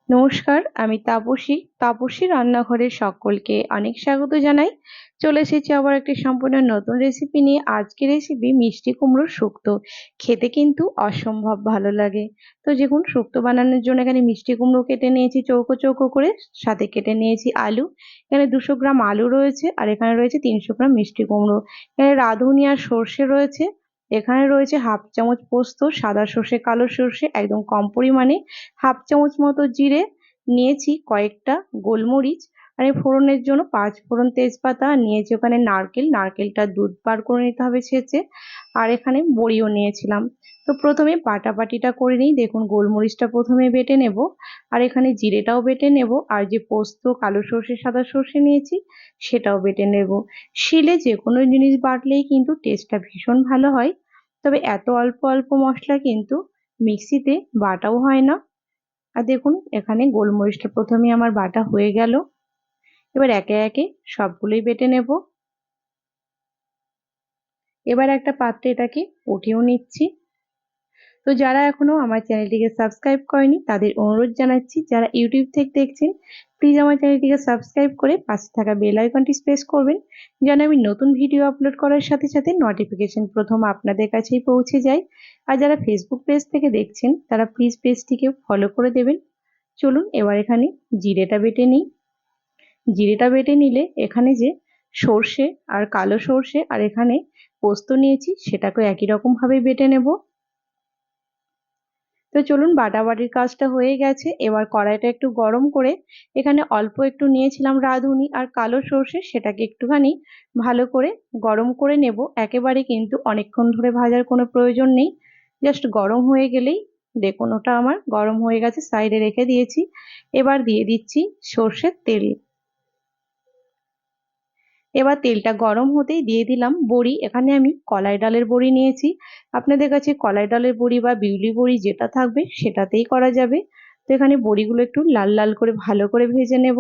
নমস্কার, আমি তাপসী রান্নাঘরে সকলকে অনেক স্বাগত জানাই। চলে এসেছি আবার একটি সম্পূর্ণ নতুন রেসিপি নিয়ে। আজকের রেসিপি মিষ্টি কুমড়োর শুক্তো। খেতে কিন্তু অসম্ভব ভালো লাগে। তো দেখুন, শুক্তো বানানোর জন্য এখানে মিষ্টি কুমড়ো কেটে নিয়েছি চৌকো চৌকো করে, সাথে কেটে নিয়েছি আলু। এখানে 200 গ্রাম আলু রয়েছে, আর এখানে রয়েছে 300 গ্রাম মিষ্টি কুমড়ো। এখানে রাঁধুনি আর সর্ষে রয়েছে। এখানে রয়েছে হাফ চামচ পোস্ত, সাদা সর্ষে, কালো সর্ষে একদম কম পরিমাণে, হাফ চামচ মতো জিরে নিয়েছি, কয়েকটা গোলমরিচ, আর এই ফোড়নের জন্য 5 ফোড়ন, তেজপাতা নিয়েছি। ওখানে নারকেলটা দুধ বার করে নিতে হবে ছেঁচে। আর এখানে বড়িও নিয়েছিলাম। তো প্রথমে বাটাবাটিটা করে নিই। দেখুন, গোলমরিচটা প্রথমে বেটে নেব, আর এখানে জিরেটাও বেটে নেব, আর যে পোস্ত, কালো সর্ষে, সাদা সর্ষে নিয়েছি সেটাও বেটে নেব। শিলে যে কোনো জিনিস বাটলেই কিন্তু টেস্টটা ভীষণ ভালো হয়, তবে এত অল্প অল্প মশলা কিন্তু মিক্সিতে বাটাও হয় না। আর দেখুন, এখানে গোলমরিচটা প্রথমে আমার বাটা হয়ে গেল। এবার একে একে সবগুলোই বেটে নেব। এবার একটা পাত্রে এটাকে উঠিয়েও নিচ্ছি। তো যারা এখনো আমার চ্যানেলটিকে সাবস্ক্রাইব করেনি তাদের অনুরোধ জানাচ্ছি, যারা ইউটিউব থেকে দেখছেন প্লিজ আমার চ্যানেলটিকে সাবস্ক্রাইব করে পাশে থাকা বেল আইকনটি প্রেস করবেন, যেন আমি নতুন ভিডিও আপলোড করার সাথে সাথে নোটিফিকেশন প্রথম আপনাদের কাছেই পৌঁছে যায়। আর যারা ফেসবুক পেজ থেকে দেখছেন তারা প্লিজ পেজটিকে ফলো করে দেবেন। চলুন এবার এখানে জিরেটা বেটে নিই। জিরেটা বেটে নিলে এখানে যে সর্ষে আর কালো সর্ষে আর এখানে পোস্ত নিয়েছি সেটাকে একই রকম ভাবে বেটে নেব। তো চলুন, বাটাবাটির কাজটা হয়ে গেছে। এবার কড়াইটা একটু গরম করে এখানে অল্প একটু নিয়েছিলাম রাঁধুনি আর কালো সর্ষে, সেটাকে একটুখানি ভালো করে গরম করে নেব। একেবারে কিন্তু অনেকক্ষণ ধরে ভাজার কোনো প্রয়োজন নেই, জাস্ট গরম হয়ে গেলেই। দেখুন, ওটা আমার গরম হয়ে গেছে, সাইডে রেখে দিয়েছি। এবার দিয়ে দিচ্ছি সর্ষের তেল। এবার তেলটা গরম হতেই দিয়ে দিলাম বড়ি। এখানে আমি কলাই ডালের বড়ি নিয়েছি। আপনাদের কাছে কলাই ডালের বড়ি বা বিউলি বড়ি যেটা থাকবে সেটাতেই করা যাবে। তো এখানে বড়িগুলো একটু লাল লাল করে ভালো করে ভেজে নেব।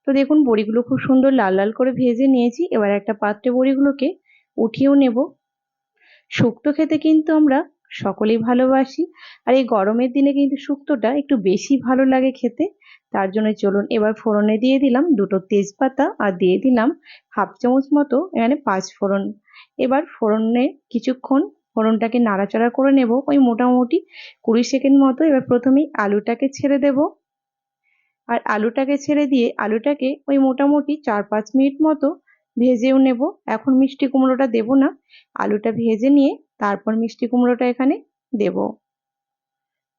তো দেখুন, বড়িগুলো খুব সুন্দর লাল লাল করে ভেজে নিয়েছি। এবার একটা পাত্রে বড়িগুলোকে উঠিয়েও নেব। শুক্তো খেতে কিন্তু আমরা সকলেই ভালোবাসি, আর এই গরমের দিনে কিন্তু শুক্তোটা একটু বেশি ভালো লাগে খেতে। তার জন্য চলুন এবার ফোড়নে দিয়ে দিলাম দুটো তেজপাতা, আর দিয়ে দিলাম হাফ চামচ মতো এখানে 5 ফোড়ন। এবার ফোড়নে কিছুক্ষণ ফোড়নটাকে নাড়াচাড়া করে নেব, ওই মোটামুটি 20 সেকেন্ড মতো। এবার প্রথমেই আলুটাকে ছেড়ে দেব, আর আলুটাকে ছেড়ে দিয়ে আলুটাকে ওই মোটামুটি 4-5 মিনিট মতো ভেজেও নেব। এখন মিষ্টি কুমড়োটা দেব না, আলুটা ভেজে নিয়ে তারপর মিষ্টি কুমড়োটা এখানে দেব।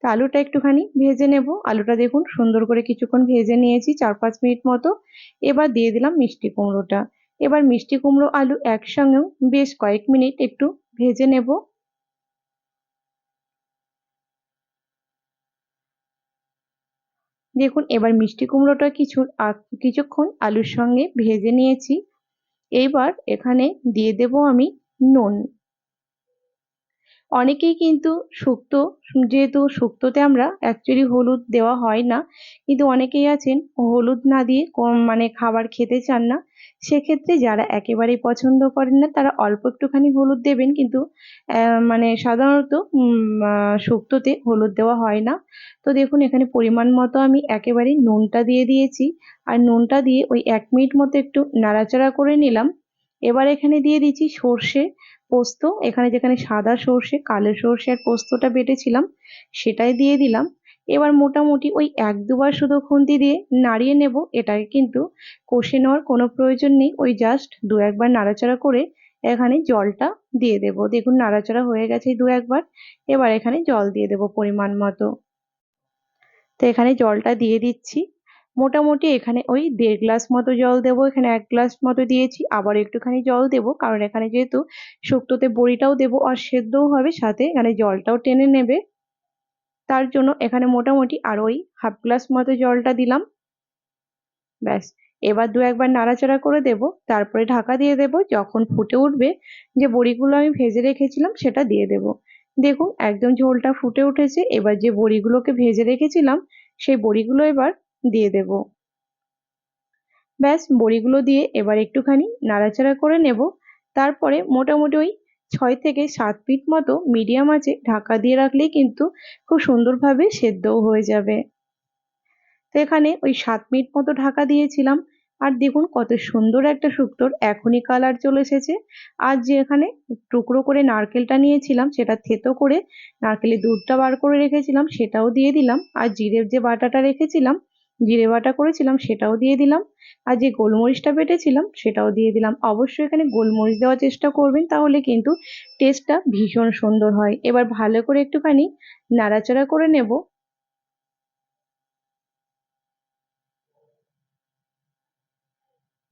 তো আলুটা একটুখানি ভেজে নেব। আলুটা দেখুন সুন্দর করে কিছুক্ষণ ভেজে নিয়েছি, 4-5 মিনিট মতো। এবার দিয়ে দিলাম মিষ্টি কুমড়োটা। এবার মিষ্টি কুমড়ো আলু একসঙ্গেও বেশ কয়েক মিনিট একটু ভেজে নেব। দেখুন, এবার মিষ্টি কুমড়োটা কিছুক্ষণ আলুর সঙ্গে ভেজে নিয়েছি। এইবার এখানে দিয়ে দেব আমি নুন। অনেকেই কিন্তু শুক্তো, যেহেতু শুক্তোতে আমরা অ্যাকচুয়ালি হলুদ দেওয়া হয় না, কিন্তু অনেকেই আছেন হলুদ না দিয়ে মানে খাবার খেতে চান না। সেক্ষেত্রে যারা একেবারেই পছন্দ করেন না তারা অল্প একটুখানি হলুদ দেবেন, কিন্তু মানে সাধারণত শুক্তোতে হলুদ দেওয়া হয় না। তো দেখুন, এখানে পরিমাণ মতো আমি একেবারেই নুনটা দিয়ে দিয়েছি, আর নুনটা দিয়ে ওই 1 মিনিট মতো একটু নাড়াচাড়া করে নিলাম। এবার এখানে দিয়ে দিচ্ছি সর্ষে, পোস্ত। এখানে যেখানে সাদা সর্ষে, কালো সর্ষে আর পোস্তটা বেটেছিলাম সেটাই দিয়ে দিলাম। এবার মোটামুটি ওই 1-2 বার শুধু খুন্তি দিয়ে নাড়িয়ে নেব। এটাকে কিন্তু কষে নেওয়ার কোনো প্রয়োজন নেই, ওই জাস্ট 2-1 বার নাড়াচাড়া করে এখানে জলটা দিয়ে দেব। দেখুন, নাড়াচাড়া হয়ে গেছে 2-1 বার। এবার এখানে জল দিয়ে দেব পরিমাণ মতো। তো এখানে জলটা দিয়ে দিচ্ছি। মোটামুটি এখানে ওই 1.5 গ্লাস মতো জল দেবো। এখানে 1 গ্লাস মতো দিয়েছি, আবার একটুখানি জল দেবো, কারণ এখানে যেহেতু শুক্তোতে বড়িটাও দেবো আর সেদ্ধও হবে, সাথে এখানে জলটাও টেনে নেবে। তার জন্য এখানে মোটামুটি আর ওই হাফ গ্লাস মতো জলটা দিলাম। ব্যাস, এবার 2-1 বার নাড়াচাড়া করে দেব, তারপরে ঢাকা দিয়ে দেব। যখন ফুটে উঠবে, যে বড়িগুলো আমি ভেজে রেখেছিলাম সেটা দিয়ে দেব। দেখুন, একদম ঝোলটা ফুটে উঠেছে। এবার যে বড়িগুলোকে ভেজে রেখেছিলাম সেই বড়িগুলো এবার দিয়ে দেব। ব্যাস, বড়িগুলো দিয়ে এবার একটুখানি নাড়াচাড়া করে নেব। তারপরে মোটামুটি ওই 6 থেকে 7 মিনিট মতো মিডিয়াম আঁচে ঢাকা দিয়ে রাখলেই কিন্তু খুব সুন্দরভাবে সেদ্ধও হয়ে যাবে। তো এখানে ওই 7 মিনিট মতো ঢাকা দিয়েছিলাম। আর দেখুন কত সুন্দর একটা শুক্তোর এখনই কালার চলে এসেছে। আর যে এখানে টুকরো করে নারকেলটা নিয়েছিলাম, সেটা থেতো করে নারকেলের দুধটা বার করে রেখেছিলাম, সেটাও দিয়ে দিলাম। আর জিরের যে বাটাটা রেখেছিলাম, জিরে বাটা করেছিলাম, সেটাও দিয়ে দিলাম। আর যে গোলমরিচটা বেটেছিলাম সেটাও দিয়ে দিলাম। অবশ্যই এখানে গোলমরিচ দেওয়ার চেষ্টা করবেন, তাহলে কিন্তু টেস্টটা ভীষণ সুন্দর হয়। এবার ভালো করে একটুখানি নাড়াচাড়া করে নেব।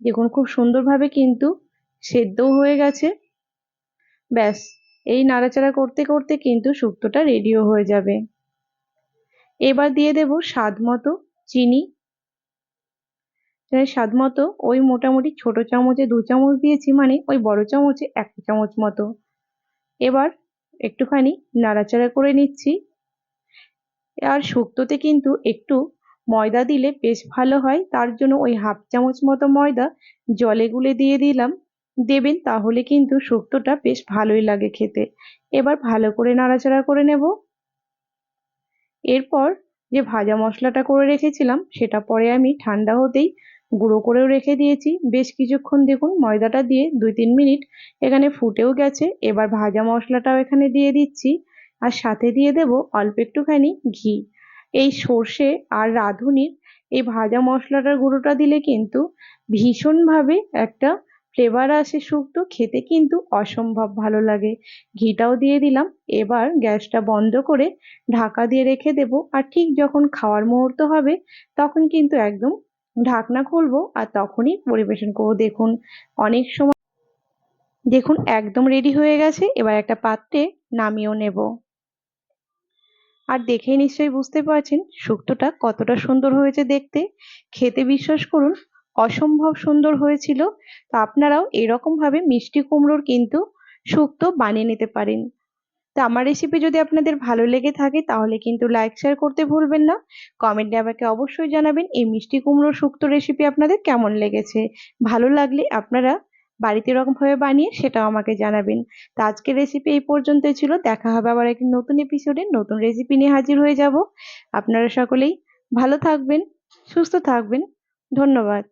দেখুন খুব সুন্দরভাবে কিন্তু সেদ্ধও হয়ে গেছে। ব্যাস, এই নাড়াচাড়া করতে করতে কিন্তু শুক্তোটা রেডিও হয়ে যাবে। এবার দিয়ে দেব স্বাদ মতো চিনি। স্বাদ মতো ওই মোটামুটি ছোট চামচে 2 চামচ দিয়েছি, মানে ওই বড় চামচে 1 চামচ মতো। এবার একটুখানি নাড়াচাড়া করে নিচ্ছি। আর শুক্তোতে কিন্তু একটু ময়দা দিলে বেশ ভালো হয়, তার জন্য ওই 1/2 চামচ মতো ময়দা জলে গুলে দিয়ে দিলাম। দেবেন, তাহলে কিন্তু শুক্তোটা বেশ ভালোই লাগে খেতে। এবার ভালো করে নাড়াচাড়া করে নেব। এরপর যে ভাজা মশলাটা করে রেখেছিলাম, সেটা পরে আমি ঠান্ডা হতেই গুঁড়ো করেও রেখে দিয়েছি। বেশ কিছুক্ষণ দেখুন ময়দাটা দিয়ে 2-3 মিনিট এখানে ফুটেও গেছে। এবার ভাজা মশলাটাও এখানে দিয়ে দিচ্ছি, আর সাথে দিয়ে দেব অল্প একটুখানি ঘি। এই সর্ষে আর রাঁধুনির এই ভাজা মশলাটার গুঁড়োটা দিলে কিন্তু ভীষণভাবে একটা ফ্লেভার আসে, শুক্তো খেতে কিন্তু অসম্ভব ভালো লাগে। ঘিটাও দিয়ে দিলাম। এবার গ্যাসটা বন্ধ করে ঢাকা দিয়ে রেখে দেবো। আর ঠিক যখন খাওয়ার মুহূর্ত হবে, তখন কিন্তু একদম ঢাকনা খুলবো আর তখনই পরিবেশন করবো। দেখুন অনেক সময় দেখুন একদম রেডি হয়ে গেছে। এবার একটা পাত্রে নামিয়েও নেব। আর দেখেই নিশ্চয়ই বুঝতে পারছেন শুক্তোটা কতটা সুন্দর হয়েছে দেখতে। খেতে বিশ্বাস করুন অসম্ভব সুন্দর হয়েছিল। তো আপনারাও এরকম ভাবে মিষ্টি কুমড়োর কিন্তু শুক্তো বানিয়ে নিতে পারেন। তো আমার রেসিপি যদি আপনাদের ভালো লেগে থাকে, তাহলে কিন্তু লাইক শেয়ার করতে ভুলবেন না। কমেন্টে আমাকে অবশ্যই জানাবেন এই মিষ্টি কুমড়োর শুক্তো রেসিপি আপনাদের কেমন লেগেছে। ভালো লাগলে আপনারা বাড়িতে এরকম ভাবে বানিয়ে সেটাও আমাকে জানাবেন। তো আজকের রেসিপি এই পর্যন্তই ছিল। দেখা হবে আবার একটি নতুন এপিসোডে, নতুন রেসিপি নিয়ে হাজির হয়ে যাব। আপনারা সকলেই ভালো থাকবেন, সুস্থ থাকবেন। ধন্যবাদ।